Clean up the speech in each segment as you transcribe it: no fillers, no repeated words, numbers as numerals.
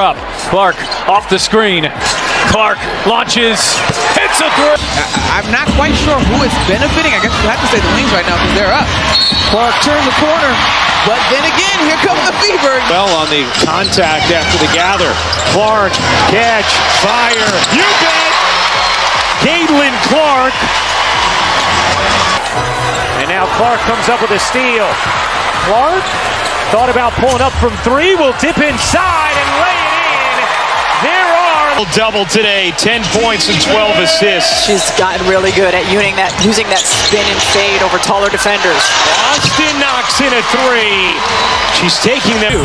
Up. Clark off the screen. Clark launches, hits a throw. I'm not quite sure who is benefiting. I guess you have to say the Wings right now because they're up. Clark turned the corner, but then again, here comes the fever. Well, on the contact after the gather. Clark, catch, fire. You bet! Caitlin Clark. And now Clark comes up with a steal. Clark thought about pulling up from three. Will dip inside and lay it in. There are double today, 10 points and 12 assists. She's gotten really good at using that spin and fade over taller defenders. Austin knocks in a three. She's taking them.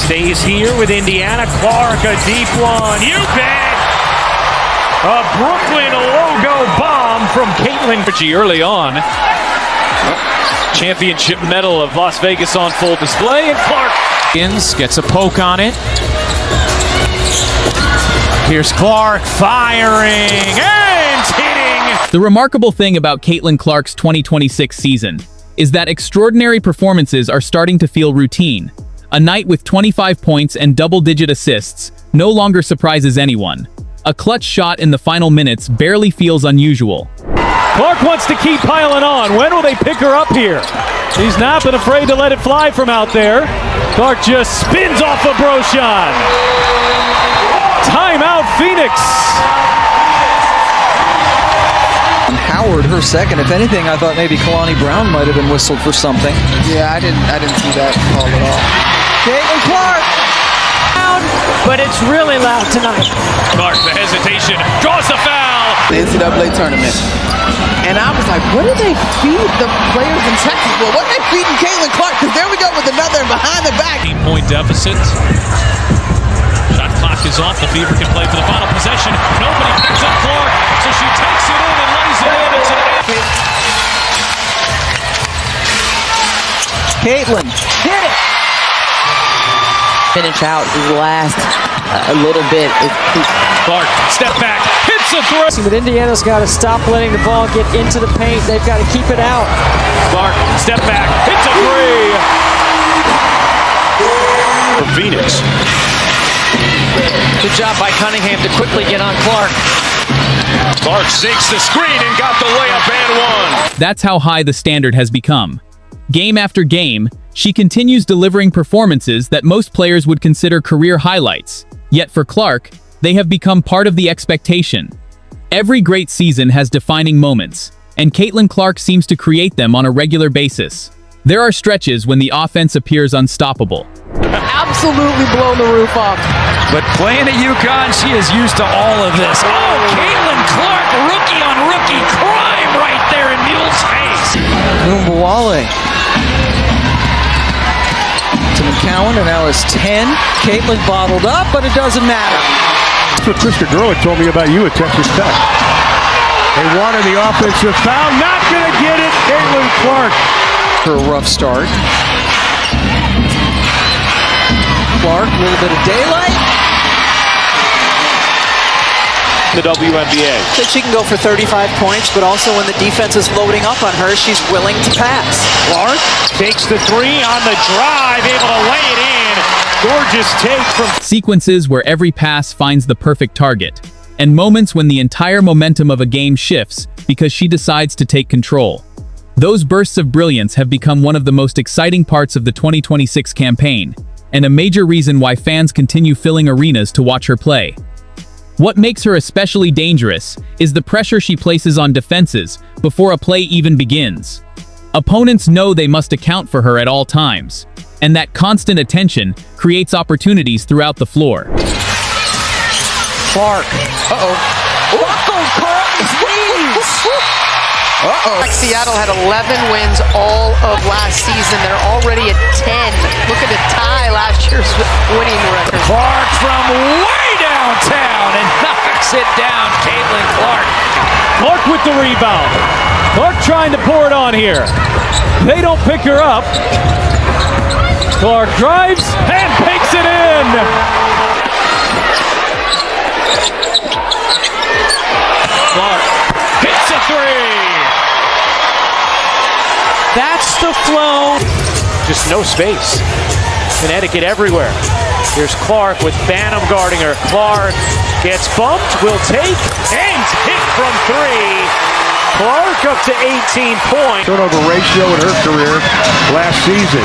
Stays here with Indiana. Clark, a deep one. You bet! A Brooklyn logo bomb from Caitlin Early on. Championship medal of Las Vegas on full display, and Clark gets a poke on it. Here's Clark firing and hitting. The remarkable thing about Caitlin Clark's 2026 season is that extraordinary performances are starting to feel routine. A night with 25 points and double-digit assists no longer surprises anyone. A clutch shot in the final minutes barely feels unusual. Clark wants to keep piling on. When will they pick her up here? She's not been afraid to let it fly from out there. Clark just spins off of Brochan. Timeout, Phoenix. Howard, her second. If anything, I thought maybe Kalani Brown might have been whistled for something. Yeah, I didn't see that call at all. Caitlin Clark. But it's really loud tonight. Clark, the hesitation, draws the foul. The NCAA tournament. And I was like, what did they feed the players in Texas? Well, what are they feeding Caitlin Clark? Because there we go with another behind the back. 18-point deficit. Shot clock is off. The Fever can play for the final possession. Nobody picks up Clark, so she takes it in and lays it in. It's an Caitlin. Hit it! Finish out the last a little bit. Clark, step back, hits a throw. But Indiana's got to stop letting the ball get into the paint. They've got to keep it out. Clark, step back, hits a three. For Phoenix. Good job by Cunningham to quickly get on Clark. Clark sinks the screen and got the layup and one. That's how high the standard has become. Game after game, she continues delivering performances that most players would consider career highlights. Yet for Clark, they have become part of the expectation. Every great season has defining moments, and Caitlin Clark seems to create them on a regular basis. There are stretches when the offense appears unstoppable. Absolutely blown the roof off. But playing at UConn, she is used to all of this. Oh, Caitlin Clark, rookie on rookie crime right there in Mule's face. wnba. To McCowan, and now it's 10. Caitlin bottled up, but it doesn't matter. That's what Krista Gerlich told me about you at Texas Tech. They wanted the offensive foul, not going to get it. Caitlin Clark. For a rough start. Clark, a little bit of daylight. The WNBA. That she can go for 35 points, but also when the defense is loading up on her, she's willing to pass. Clark takes the three on the drive, able to lay it in. Gorgeous take from Sequences where every pass finds the perfect target, and moments when the entire momentum of a game shifts because she decides to take control. Those bursts of brilliance have become one of the most exciting parts of the 2026 campaign, and a major reason why fans continue filling arenas to watch her play. What makes her especially dangerous is the pressure she places on defenses before a play even begins. Opponents know they must account for her at all times, and that constant attention creates opportunities throughout the floor. Clark. Seattle had 11 wins all of last season. They're already at 10. Look at the tie last year's winning record. Clark from way downtown and knocks it down. Caitlin Clark. Clark with the rebound. Clark trying to pour it on here. They don't pick her up. Clark drives and takes it in. Clark hits a three. That's the flow. just no space. Connecticut everywhere. Here's Clark with Banham guarding her. Clark gets bumped, will take, and hit from three. Clark up to 18 points. Turnover ratio in her career last season.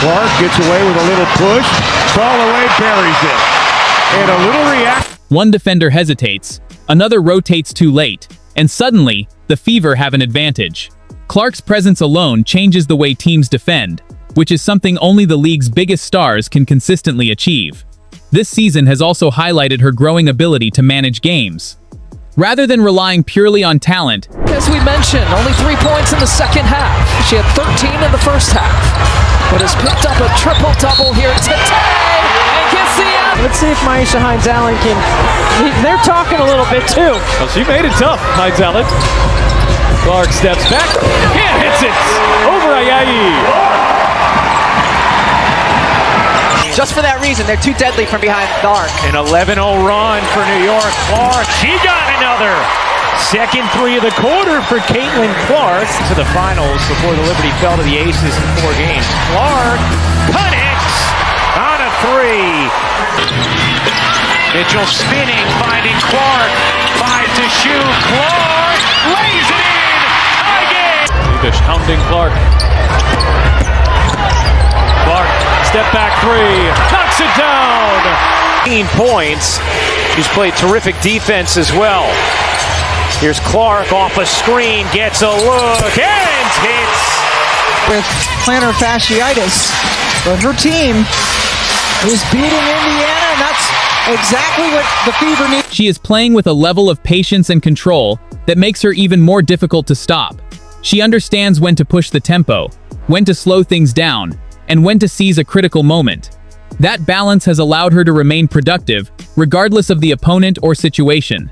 Clark gets away with a little push. Fall away, buries it. And a little reaction. One defender hesitates, another rotates too late, and suddenly, the Fever have an advantage. Clark's presence alone changes the way teams defend, which is something only the league's biggest stars can consistently achieve. This season has also highlighted her growing ability to manage games. Rather than relying purely on talent, As we mentioned, only 3 points in the second half. She had 13 in the first half, but has picked up a triple-double here today and gets the out. Let's see if Maisha Hines-Allen can... They're talking a little bit, too. Well, she made it tough, Hines-Allen. Clark steps back and hits it over Ayayi. Just for that reason, they're too deadly from behind the arc. An 11-0 run for New York. Clark, she got another. Second three of the quarter for Caitlin Clark. To the finals before the Liberty fell to the Aces in 4 games. Clark connects on a three. Mitchell spinning, finding Clark. 5 to shoot. Clark lays it in again. Leavish hounding Clark. Clark, step back three, knocks it down. 15 points. She's played terrific defense as well. Here's Clark off a screen, gets a look, and hits. With plantar fasciitis, but her team is beating Indiana, and that's exactly what the Fever need. she is playing with a level of patience and control that makes her even more difficult to stop. She understands when to push the tempo, when to slow things down, and when to seize a critical moment. That balance has allowed her to remain productive, regardless of the opponent or situation.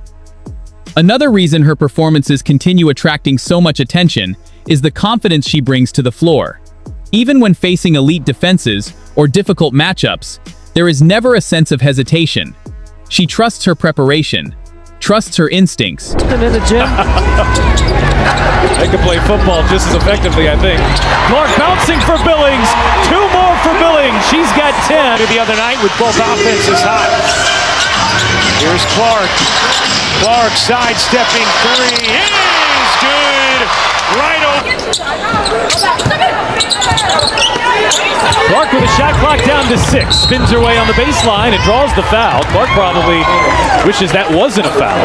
Another reason her performances continue attracting so much attention is the confidence she brings to the floor. Even when facing elite defenses or difficult matchups, there is never a sense of hesitation. She trusts her preparation, trusts her instincts. In the gym. They could play football just as effectively, I think. Clark bouncing for Billings. 2 more for Billings. She's got 10. The other night with both offenses hot. Here's Clark. Clark sidestepping three is good. Right over. Clark with a shot clock down to 6. Spins her way on the baseline and draws the foul. Clark probably wishes that wasn't a foul.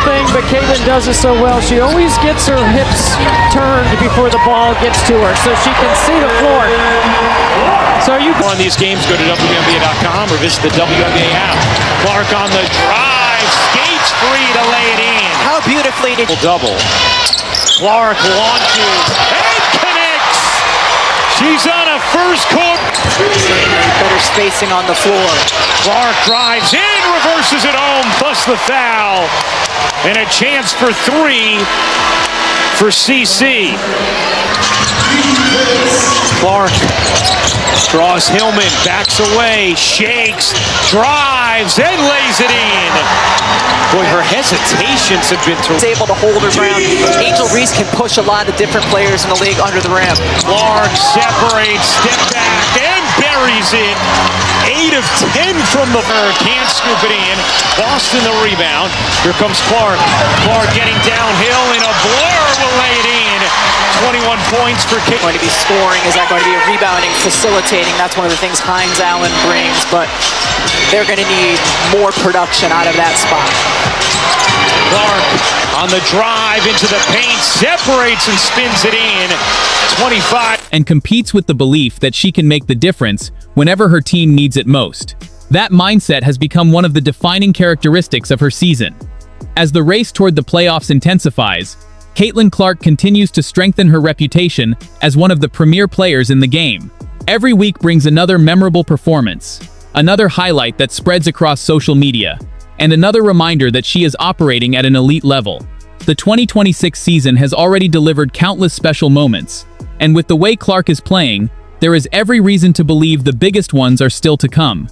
Thing, but Caitlin does it so well. She always gets her hips turned before the ball gets to her, so she can see the floor. So you on these games, go to wnba.com or visit the WNBA app. Clark on the drive, skates free to lay it in. How beautifully did Double. Clark launches and connects. She's on a first quarter. better spacing on the floor? Clark drives in, reverses it home, plus the foul. And a chance for 3 for CC. Clark draws Hillman, backs away, shakes, drives, and lays it in. Boy, her hesitations have been Is able to hold her ground. Angel Reese can push a lot of different players in the league under the rim. Clark separates, step back, and buries it. 8 of 10 from the can't scoop it in. Boston the rebound. Here comes Clark. Clark getting downhill in a blur will lay it in. 21 points for Kate. Going to be scoring. Is that going to be a rebounding, facilitating? That's one of the things Hines-Allen brings, but they're going to need more production out of that spot. Clark on the drive into the paint, separates and spins it in. 25. And competes with the belief that she can make the difference whenever her team needs it most. That mindset has become one of the defining characteristics of her season. As the race toward the playoffs intensifies, Caitlin Clark continues to strengthen her reputation as one of the premier players in the game. Every week brings another memorable performance, another highlight that spreads across social media, and another reminder that she is operating at an elite level. The 2026 season has already delivered countless special moments, and with the way Clark is playing, there is every reason to believe the biggest ones are still to come.